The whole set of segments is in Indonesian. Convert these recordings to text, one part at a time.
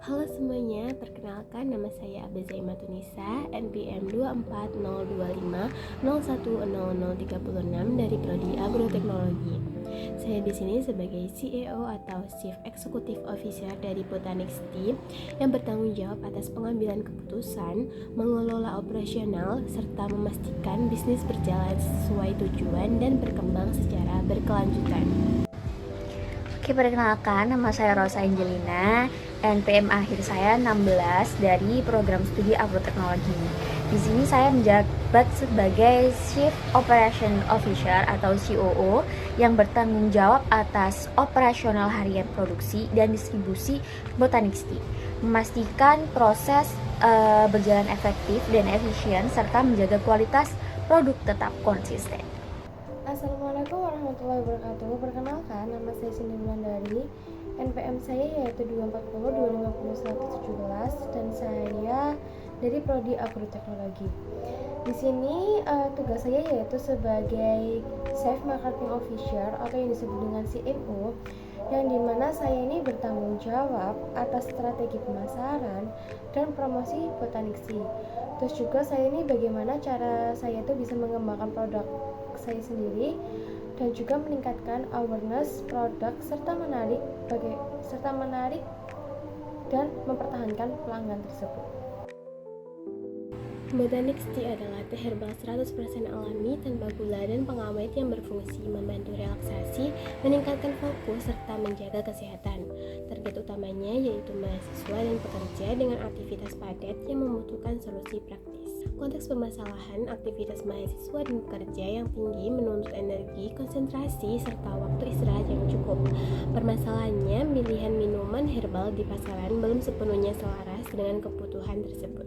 Halo semuanya, perkenalkan nama saya Abeza Imatunisa, NPM 24025010036 dari Prodi Agroteknologi. Saya di sini sebagai CEO atau Chief Executive Officer dari Botanix yang bertanggung jawab atas pengambilan keputusan, mengelola operasional, serta memastikan bisnis berjalan sesuai tujuan dan berkembang secara berkelanjutan. Oke, perkenalkan, nama saya Rosa Angelina, NPM akhir saya 16 dari program studi agroteknologi. Di sini saya menjabat sebagai Chief Operation Officer atau COO yang bertanggung jawab atas operasional harian produksi dan distribusi Botanix Tea, memastikan proses berjalan efektif dan efisien serta menjaga kualitas produk tetap konsisten. Assalamualaikum warahmatullahi wabarakatuh. Perkenalkan, nama saya Cindy Wulandari. NPM saya yaitu 240-250-117 dan saya dari Prodi Agroteknologi. Di sini tugas saya yaitu sebagai Chief Marketing Officer atau yang disebut dengan CMO, yang dimana saya ini bertanggung jawab atas strategi pemasaran dan promosi Botanix Tea. Terus juga saya ini bagaimana cara saya itu bisa mengembangkan produk saya sendiri dan juga meningkatkan awareness produk serta menarik dan mempertahankan pelanggan tersebut. Botanix Tea adalah teh herbal 100% alami tanpa gula dan pengawet yang berfungsi membantu relaksasi, meningkatkan fokus, serta menjaga kesehatan. Target utamanya yaitu mahasiswa dan pekerja dengan aktivitas padat yang membutuhkan solusi praktis. Konteks permasalahan aktivitas mahasiswa dan pekerja yang tinggi menuntut energi, konsentrasi, serta waktu istirahat yang cukup. Permasalahannya, pilihan minuman herbal di pasaran belum sepenuhnya selaras dengan kebutuhan tersebut.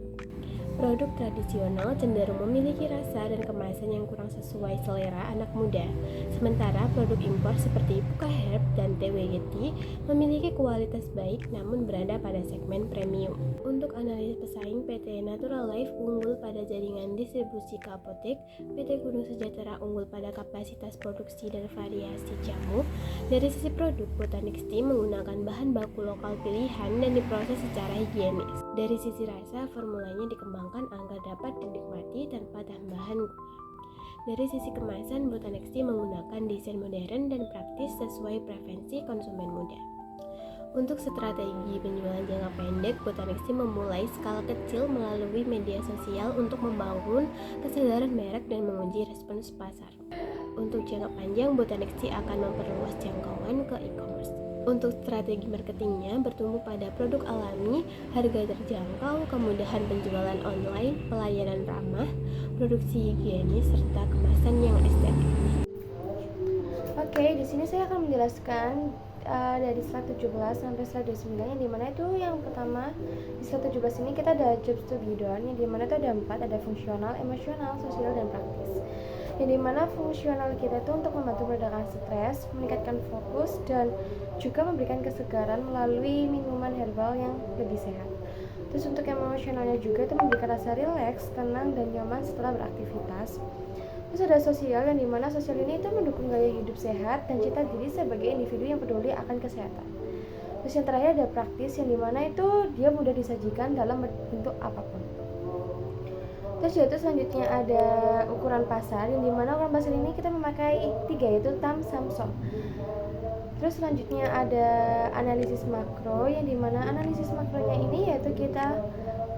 Produk tradisional cenderung memiliki rasa dan kemasan yang kurang sesuai selera anak muda. Sementara produk impor seperti Puka Herb dan TWGT memiliki kualitas baik namun berada pada segmen premium. Untuk analis pesaing, PT Natural Life unggul pada jaringan distribusi ke apotek, PT Gunung Sejahtera unggul pada kapasitas produksi dan variasi jamu. Dari sisi produk, Botanix Tea menggunakan bahan baku lokal pilihan dan diproses secara higienis. Dari sisi rasa, formulanya dikembangkan agar dapat dinikmati tanpa tambahan gula. Dari sisi kemasan, Botanix Tea menggunakan desain modern dan praktis sesuai preferensi konsumen muda. Untuk strategi penjualan jangka pendek, Botanix Tea memulai skala kecil melalui media sosial untuk membangun kesadaran merek dan menguji respons pasar. Untuk jangka panjang, Botanix Tea akan memperluas jangkauan ke e-commerce. Untuk strategi marketingnya bertumbuh pada produk alami, harga terjangkau, kemudahan penjualan online, pelayanan ramah, produksi higienis, serta kemasan yang estetik. Oke, di sini saya akan menjelaskan dari slide 17 sampai slide 29, yang dimana itu yang pertama di slide 17 ini kita ada job study down, yang dimana itu ada 4, ada fungsional, emosional, sosial, dan praktis. Yang dimana fungsional kita itu untuk membantu meredakan stres, meningkatkan fokus, dan juga memberikan kesegaran melalui minuman herbal yang lebih sehat. Terus untuk emosionalnya juga itu memberikan rasa rileks, tenang, dan nyaman setelah beraktivitas. Terus ada sosial, yang dimana sosial ini itu mendukung gaya hidup sehat dan cita diri sebagai individu yang peduli akan kesehatan. Terus yang terakhir ada praktis, yang dimana itu dia mudah disajikan dalam bentuk apapun. Terus yaitu selanjutnya ada ukuran pasar, yang dimana ukuran pasar ini kita memakai 3, yaitu TAM, SAM, SOM. Terus selanjutnya ada analisis makro, yang dimana analisis makronya ini yaitu kita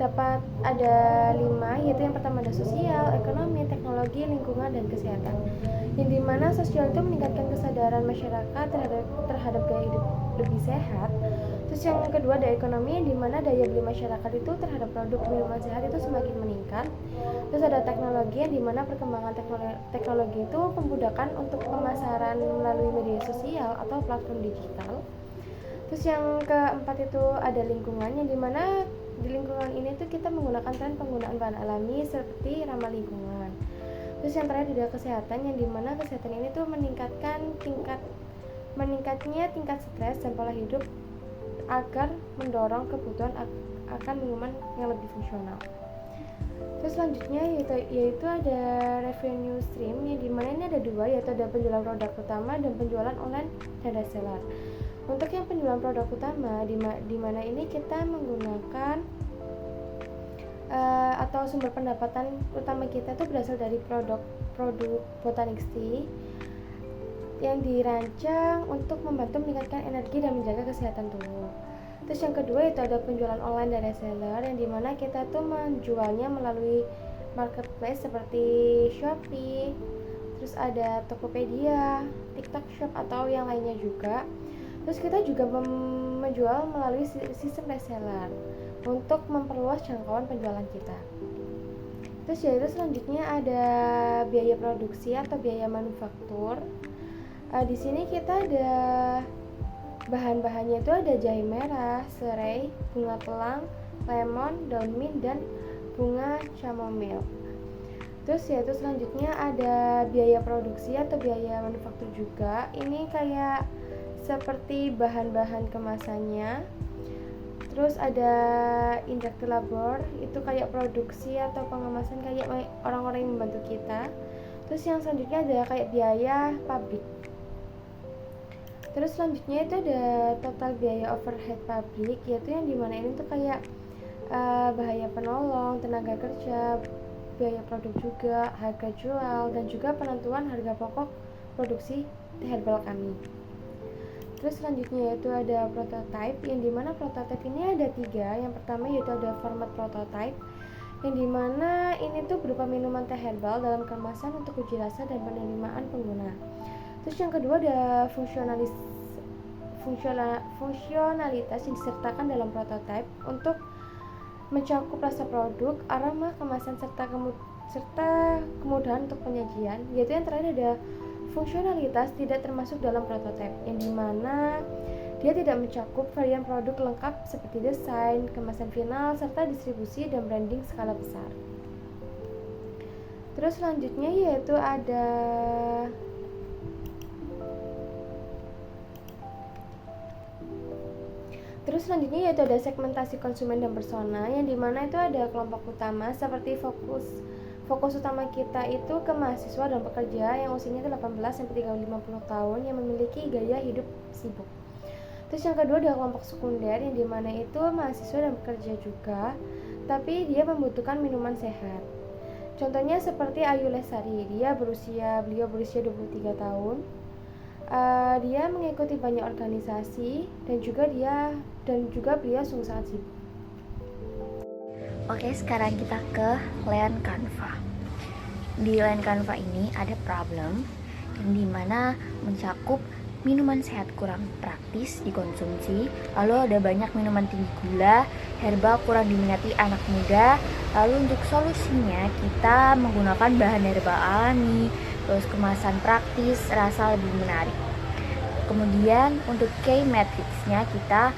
dapat ada 5, yaitu yang pertama ada sosial, ekonomi, teknologi, lingkungan, dan kesehatan. Yang dimana sosial itu meningkatkan kesadaran masyarakat terhadap gaya hidup lebih sehat. Terus yang kedua ada ekonomi, yang dimana daya beli masyarakat itu terhadap produk minuman sehat itu semakin meningkat. Terus ada teknologi, yang dimana perkembangan teknologi itu memudahkan untuk pemasaran melalui media sosial atau platform digital. Terus yang keempat itu ada lingkungan, yang dimana di lingkungan ini tuh kita menggunakan tren penggunaan bahan alami seperti ramah lingkungan. Terus yang terakhir ada kesehatan, yang dimana kesehatan ini tuh meningkatnya tingkat stres dan pola hidup agar mendorong kebutuhan akan minuman yang lebih fungsional. Terus selanjutnya yaitu ada revenue stream, yang dimana ini ada 2, yaitu ada penjualan produk utama dan penjualan online dan reseller. Untuk yang penjualan produk utama, di mana ini kita menggunakan atau sumber pendapatan utama kita itu berasal dari produk Botanics Tea yang dirancang untuk membantu meningkatkan energi dan menjaga kesehatan tubuh. Terus yang kedua itu ada penjualan online dan reseller, yang dimana kita tuh menjualnya melalui marketplace seperti Shopee, terus ada Tokopedia, TikTok Shop atau yang lainnya juga. Terus kita juga menjual melalui sistem reseller untuk memperluas jangkauan penjualan kita. Terus yaitu selanjutnya ada biaya produksi atau biaya manufaktur. Di sini kita ada bahan-bahannya itu ada jahe merah, serai, bunga telang, lemon, daun mint, dan bunga chamomile. Terus yaitu selanjutnya ada biaya produksi atau biaya manufaktur juga. Ini kayak seperti bahan-bahan kemasannya. Terus ada indirect labor, itu kayak produksi atau pengemasan kayak orang-orang yang membantu kita. Terus yang selanjutnya ada kayak biaya pabrik. Terus selanjutnya itu ada total biaya overhead pabrik, yaitu yang dimana ini tuh kayak biaya penolong, tenaga kerja, biaya produk juga, harga jual, dan juga penentuan harga pokok produksi herbal kami. Terus selanjutnya yaitu ada prototype, yang dimana prototype ini ada 3. Yang pertama yaitu ada format prototype, yang dimana ini tuh berupa minuman teh herbal dalam kemasan untuk uji rasa dan penerimaan pengguna. Terus yang kedua ada fungsionalitas yang disertakan dalam prototype untuk mencakup rasa produk, aroma, kemasan, serta kemudahan untuk penyajian. Yaitu yang terakhir ada fungsionalitas tidak termasuk dalam prototype, yang dimana dia tidak mencakup varian produk lengkap seperti desain, kemasan final, serta distribusi dan branding skala besar. Terus selanjutnya yaitu ada segmentasi konsumen dan persona, yang dimana itu ada kelompok utama seperti fokus utama kita itu ke mahasiswa dan pekerja yang usianya 18 sampai 50 tahun yang memiliki gaya hidup sibuk. Terus yang kedua ada kelompok sekunder, yang dimana itu mahasiswa dan pekerja juga, tapi dia membutuhkan minuman sehat. Contohnya seperti Ayu Lesari, beliau berusia 23 tahun. Dia mengikuti banyak organisasi dan juga beliau sungguh sangat sibuk. Oke, sekarang kita ke Learn Canva. Di Learn Canva ini ada problem yang dimana mencakup minuman sehat kurang praktis dikonsumsi, lalu ada banyak minuman tinggi gula, herbal kurang diminati anak muda. Lalu untuk solusinya kita menggunakan bahan herbal alami, terus kemasan praktis, rasa lebih menarik. Kemudian untuk key matrix-nya kita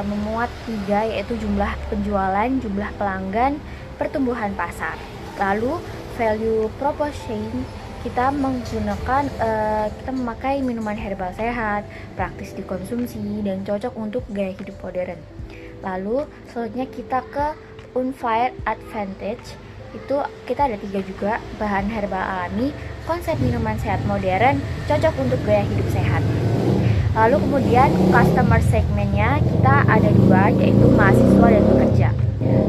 memuat 3, yaitu jumlah penjualan, jumlah pelanggan, pertumbuhan pasar. Lalu value proposition kita memakai minuman herbal sehat, praktis dikonsumsi, dan cocok untuk gaya hidup modern. Lalu selanjutnya kita ke unfair advantage, itu kita ada 3 juga, bahan herbal alami, konsep minuman sehat modern, cocok untuk gaya hidup sehat. Lalu kemudian customer segmentnya kita ada 2, yaitu mahasiswa dan pekerja.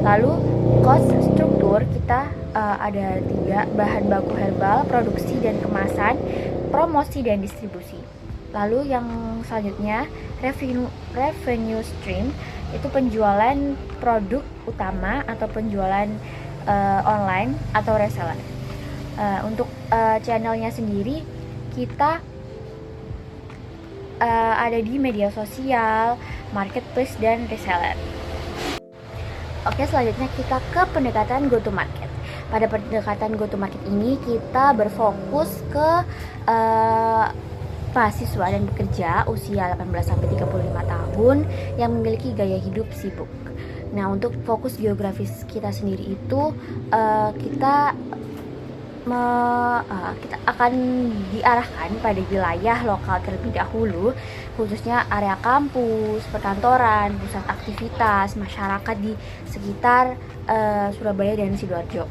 Lalu cost struktur kita ada 3, bahan baku herbal, produksi dan kemasan, promosi dan distribusi. Lalu yang selanjutnya revenue stream, itu penjualan produk utama atau penjualan online atau reseller. Untuk channelnya sendiri kita ada di media sosial, marketplace, dan reseller. Oke, selanjutnya kita ke pendekatan go to market. Pada pendekatan go to market ini kita berfokus ke mahasiswa dan pekerja usia 18-35 tahun yang memiliki gaya hidup sibuk. Nah, untuk fokus geografis kita sendiri itu kita akan diarahkan pada wilayah lokal terlebih dahulu, khususnya area kampus, perkantoran, pusat aktivitas masyarakat di sekitar Surabaya dan Sidoarjo.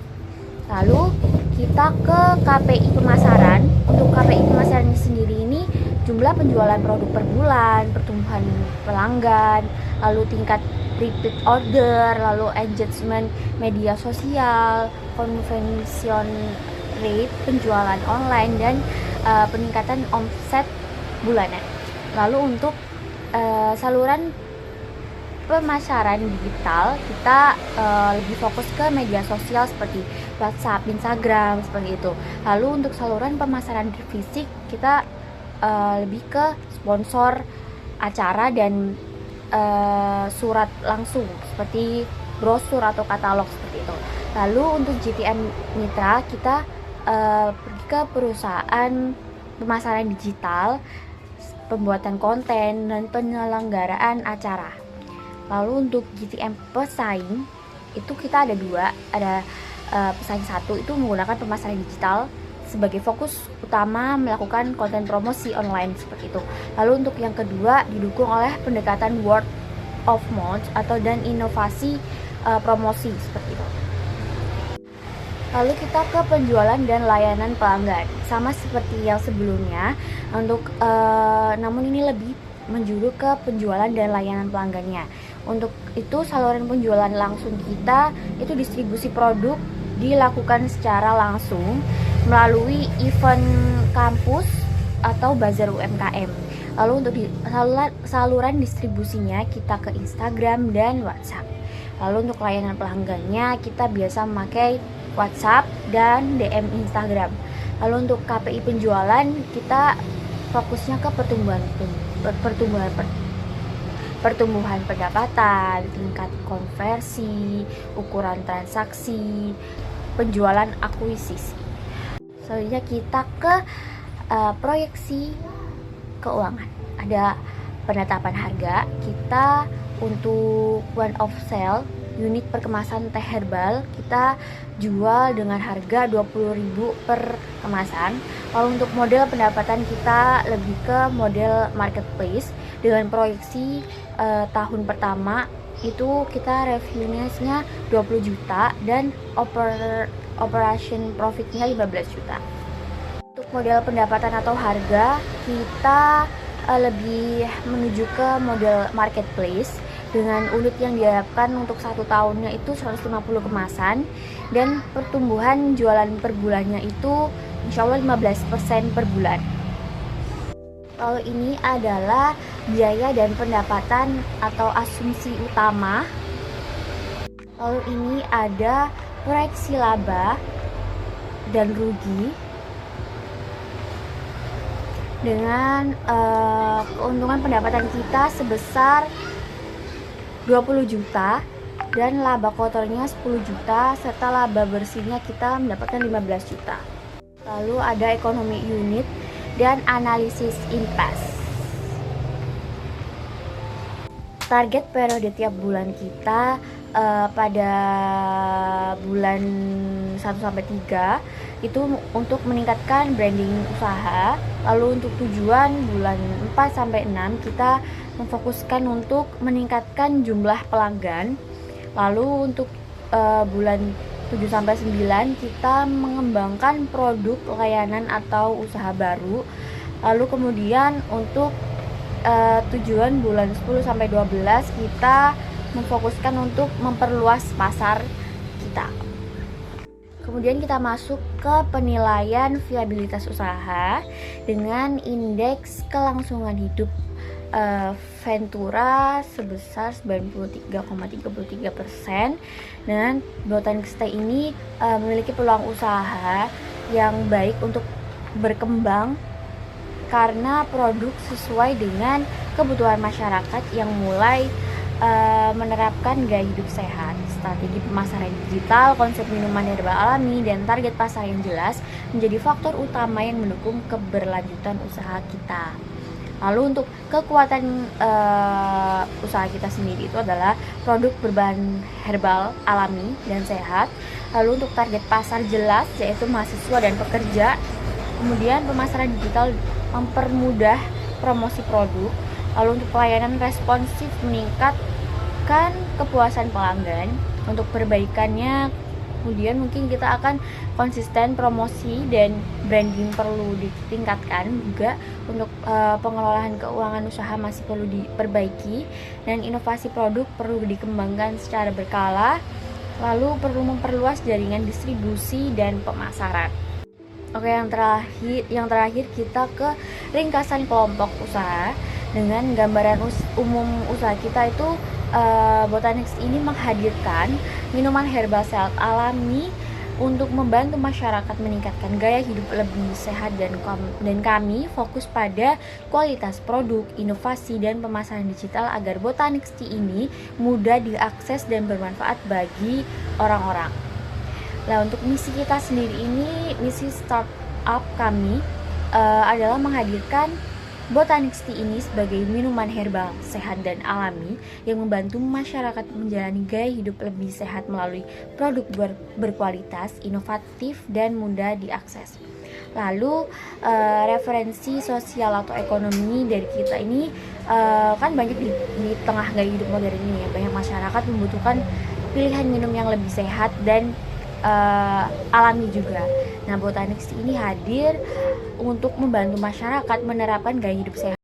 Lalu kita ke KPI pemasaran. Untuk KPI pemasaran sendiri ini jumlah penjualan produk per bulan, pertumbuhan pelanggan, lalu tingkat repeat order, lalu engagement media sosial, conversion rate penjualan online, dan peningkatan omset bulanan. Lalu untuk saluran pemasaran digital, kita lebih fokus ke media sosial seperti WhatsApp, Instagram, seperti itu. Lalu untuk saluran pemasaran fisik, kita lebih ke sponsor acara dan surat langsung seperti brosur atau katalog seperti itu. Lalu untuk GTM Mitra, kita pergi ke perusahaan pemasaran digital, pembuatan konten, dan penyelenggaraan acara. Lalu untuk GTM pesaing, itu kita ada dua. Ada pesaing satu itu menggunakan pemasaran digital sebagai fokus utama, melakukan konten promosi online seperti itu. Lalu untuk yang kedua didukung oleh pendekatan word of mouth dan inovasi promosi seperti itu. Lalu kita ke penjualan dan layanan pelanggan, sama seperti yang sebelumnya, namun ini lebih menjuru ke penjualan dan layanan pelanggannya. Untuk itu saluran penjualan langsung kita itu distribusi produk dilakukan secara langsung melalui event kampus atau bazar UMKM. Lalu untuk saluran distribusinya kita ke Instagram dan WhatsApp. Lalu untuk layanan pelanggannya kita biasa memakai WhatsApp dan DM Instagram. Lalu untuk KPI penjualan kita fokusnya ke pertumbuhan pendapatan, tingkat konversi, ukuran transaksi, penjualan akuisisi. Selanjutnya kita ke proyeksi keuangan. Ada penetapan harga. Kita untuk one off sale unit perkemasan teh herbal kita jual dengan harga 20.000 per kemasan. Lalu untuk model pendapatan kita lebih ke model marketplace dengan proyeksi tahun pertama itu kita revenue-nya 20 juta dan operation profit-nya 15 juta. Untuk model pendapatan atau harga kita lebih menuju ke model marketplace dengan unit yang diharapkan untuk 1 tahunnya itu 150 kemasan dan pertumbuhan jualan per bulannya itu insya Allah 15% per bulan. Lalu ini adalah biaya dan pendapatan atau asumsi utama. Lalu ini ada proyeksi laba dan rugi dengan keuntungan pendapatan kita sebesar 20 juta dan laba kotornya 10 juta serta laba bersihnya kita mendapatkan 15 juta. Lalu ada ekonomi unit dan analisis impact. Target periode tiap bulan kita pada bulan 1-3 itu untuk meningkatkan branding usaha. Lalu untuk tujuan bulan 4-6 kita memfokuskan untuk meningkatkan jumlah pelanggan. Lalu untuk bulan 7-9 kita mengembangkan produk, layanan atau usaha baru. Lalu kemudian untuk tujuan bulan 10-12 kita memfokuskan untuk memperluas pasar kita. Kemudian kita masuk ke penilaian viabilitas usaha dengan indeks kelangsungan hidup Ventura sebesar 93,33%. Dan Botanik Stay ini memiliki peluang usaha yang baik untuk berkembang karena produk sesuai dengan kebutuhan masyarakat yang mulai menerapkan gaya hidup sehat, strategi pemasaran digital, konsep minuman herbal alami, dan target pasar yang jelas menjadi faktor utama yang mendukung keberlanjutan usaha kita. Lalu untuk kekuatan usaha kita sendiri itu adalah produk berbahan herbal alami dan sehat. Lalu untuk target pasar jelas yaitu mahasiswa dan pekerja. Kemudian pemasaran digital mempermudah promosi produk. Lalu untuk pelayanan responsif meningkatkan kepuasan pelanggan. Untuk perbaikannya Kemudian mungkin kita akan konsisten promosi dan branding perlu ditingkatkan juga. Untuk pengelolaan keuangan usaha masih perlu diperbaiki, dan inovasi produk perlu dikembangkan secara berkala. Lalu perlu memperluas jaringan distribusi dan pemasaran. Oke, yang terakhir kita ke ringkasan kelompok usaha. Dengan gambaran umum usaha kita itu, Botanix ini menghadirkan minuman herbal sehat alami untuk membantu masyarakat meningkatkan gaya hidup lebih sehat, dan kami fokus pada kualitas produk, inovasi, dan pemasaran digital agar Botanix Tea ini mudah diakses dan bermanfaat bagi orang-orang. Nah, untuk misi kita sendiri ini, misi startup kami adalah menghadirkan Botanix Tea ini sebagai minuman herbal sehat dan alami yang membantu masyarakat menjalani gaya hidup lebih sehat melalui produk berkualitas, inovatif, dan mudah diakses. Lalu referensi sosial atau ekonomi dari kita ini kan banyak di tengah gaya hidup modern ini ya, banyak masyarakat membutuhkan pilihan minum yang lebih sehat dan alami juga. Nah, Botanix ini hadir untuk membantu masyarakat menerapkan gaya hidup sehat